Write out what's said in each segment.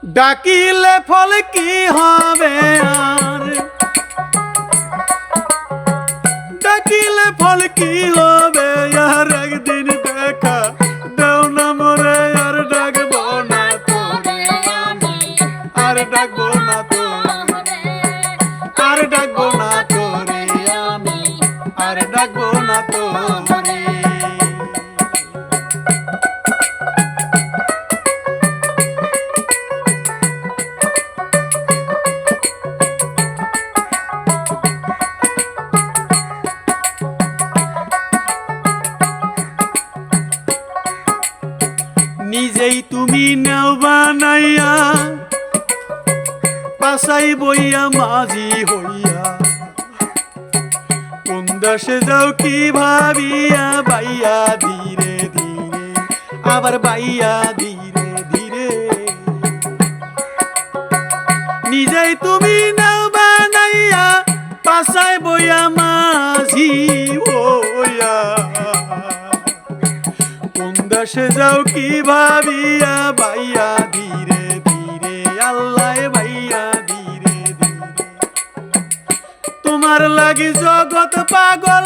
ডাকিলে ফল কি হবে আর, ডাকিলে ফল কি হবে আর, একদিন দেখা দেও না মোরে আর ডাকবো না তোরে আমি, আর ডাকবো না তোরে, আর ডাকবো না তোরে আমি, আর ডাকবো না তোরে। নিজেই তুমি নাও বানাইয়া পাশাই বইয়া মাঝি হইয়া, কোন দেশে যাও কি ভাবিয়া, বাইয়া ধীরে ধীরে আবার বাইয়া ধীরে ধীরে। নিজেই তুমি নাও বানাইয়া পাশাই বইয়া মাঝি হইয়া, দেশে যাও কি ভাবিয়া, বাইয়া ধীরে ধীরে আল্লাহ বাইয়া ধীরে ধীরে। তোমার লাগি জগৎ পাগল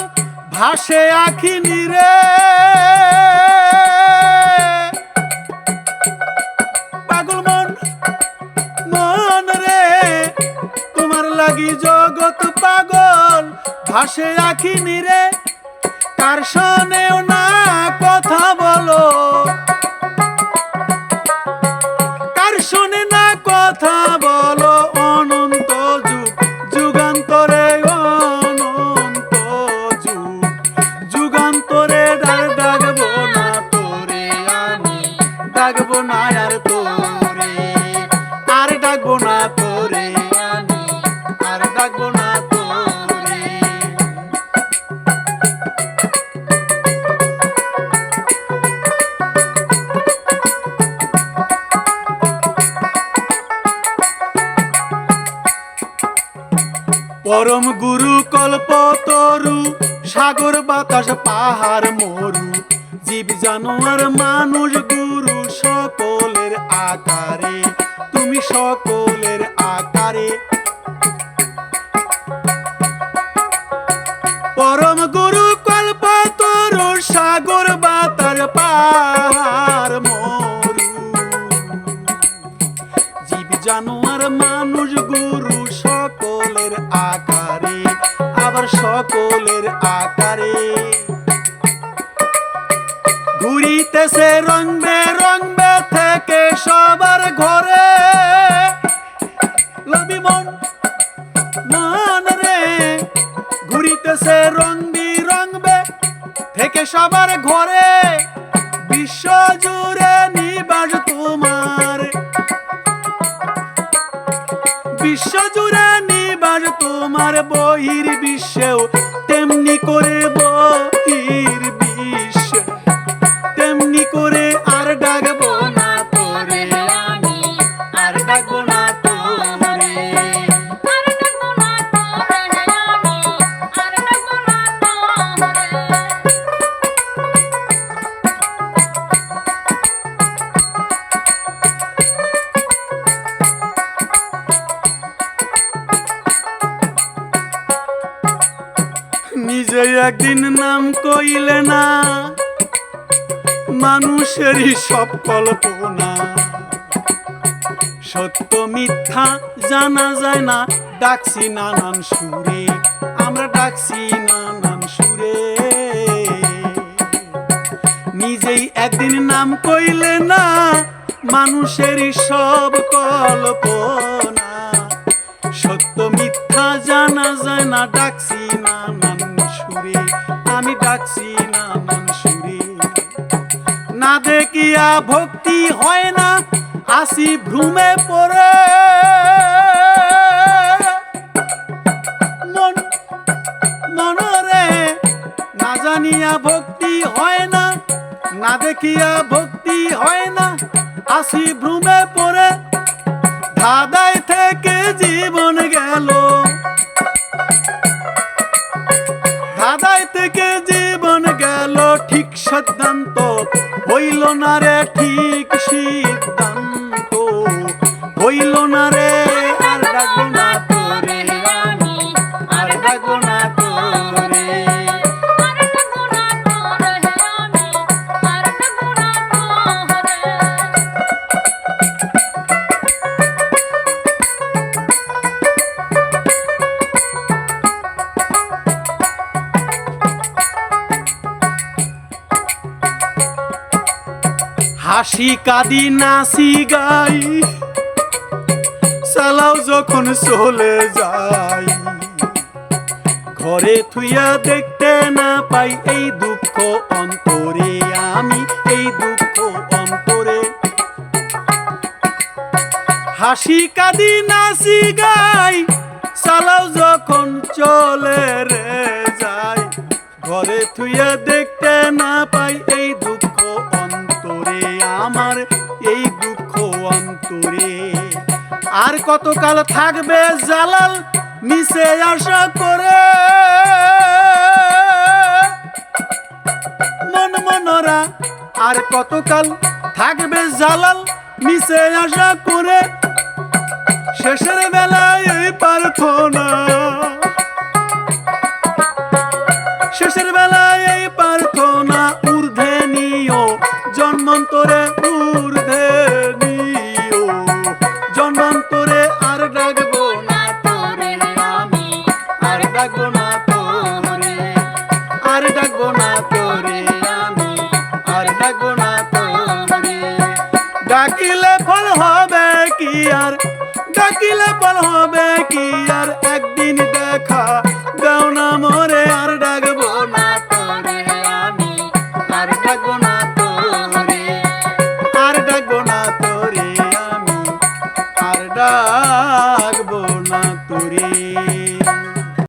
ভাসে আখি নিরে, পাগল মন মন রে, তোমার লাগি জগৎ পাগল ভাসে আখি নিরে। কার শোনেও না কথা বলো, কার শোনে না কথা বলো, অনন্ত যুগ যুগান্তরে, অনন্ত যুগ যুগান্তরে ডাকবো না তোরে আমি, ডাকবো না আর তোরে, আর ডাকবো না তোরে আমি, আর ডাকবো না তোরে। পরম গুরু কল্পতরু, সাগর বাতাস পাহাড় মরু, জীব জানোয়ার মানুষ গুরু, সকলের আকারে তুমি সকলের আকারে। পরম গুরু কল্পতরু, সাগর বাতাস পাহাড় মরু, জীব জানোয়ার মানুষ গুরু, সকলের আকারে আবার সকলের আকারে। ঘুরিতেছে রং বেরঙবে থেকে সবার ঘরে, লবি মন মন রে, ঘুরিতেছে রং বিরঙবে থেকে সবার ঘরে। বিশ্ব জুড়ে নিবাস তোমার, বিশ্ব জুড়ে নিবাস তোমার, বহির বিশ্বেও তেমনি করে, বহির বিশ্বে তেমনি করে। আর ডাকবো না তোরে আমি, আর ডাকবো না তোরে, আর ডাকবো না তোরে আমি, আর ডাকবো না তোরে। নিজে একদিন নাম কইলে না, মানুষেরই সব কল্পনা, সত্য মিথ্যা জানা যায় না, ডাকছি নানান সুরে, আমরা ডাকছি নানান সুরে। নিজেই একদিন নাম কইলে না, মানুষেরই সব কল্পনা, সত্য মিথ্যা জানা যায় না, ডাকছি নানান সুরে, আমি ডাকছি নানান সুরে। না দেখিয়া ভক্তি হয় না, আসি ভ্রমে পড়ে, মন মনরে, না জানিয়া ভক্তি হয় না, না দেখিয়া ভক্তি হয় না, আসি ভ্রমে পড়ে। ধাঁধায় থেকে জীবন গেল, ধাঁধায় থেকে জীবন গেল, ঠিক সিদ্ধান্ত হইল না রে, ঠিক সিদ্ধান্ত হইল না রে আর ডাকবো না তোরে আমি আর ডাকবো না তোরে আর ডাকবো না তোরে আমি আর ডাকবো না তোরে হাসি কাঁদি নাচি গাই চালাও যখন চলে যাই ঘরে থুইয়া দেখতে না পাই এই দুঃখ অন্তরে আমি এই দুঃখ অন্তরে হাসি কাঁদি নাচি গাই চালাও যখন চলে রে যাই ঘরে থুইয়া দেখতে না পাই এই দুঃখ অন্তরে আমার এই দুঃখ অন্তরে আর কতকাল থাকবে জালাল নিচে আশা করে মন মনরা আর কতকাল থাকবে জালাল নিচে আশা করে শেষের বেলায় এই প্রার্থনা শেষের বেলায় এই প্রার্থনা ঊর্ধ্বে নিও জন্মান্তরে ঊর্ধ্বে নিও জন্মান্তরে আর ডাকবো না তোরে আমি আর ডাকবো না তোরে আর ডাকবো না তোরে আমি আর ডাকবো না তোরে ডাকিলে ফল হবে কি আর ডাকিলে ফল হবে কি আর একদিন দেখা দাও না মোরে আর ডাকবো না তোরে আমি আর ডাকবো না তোরে আর ডাকবো না তোরে আমি আর ডাকবো না তোরে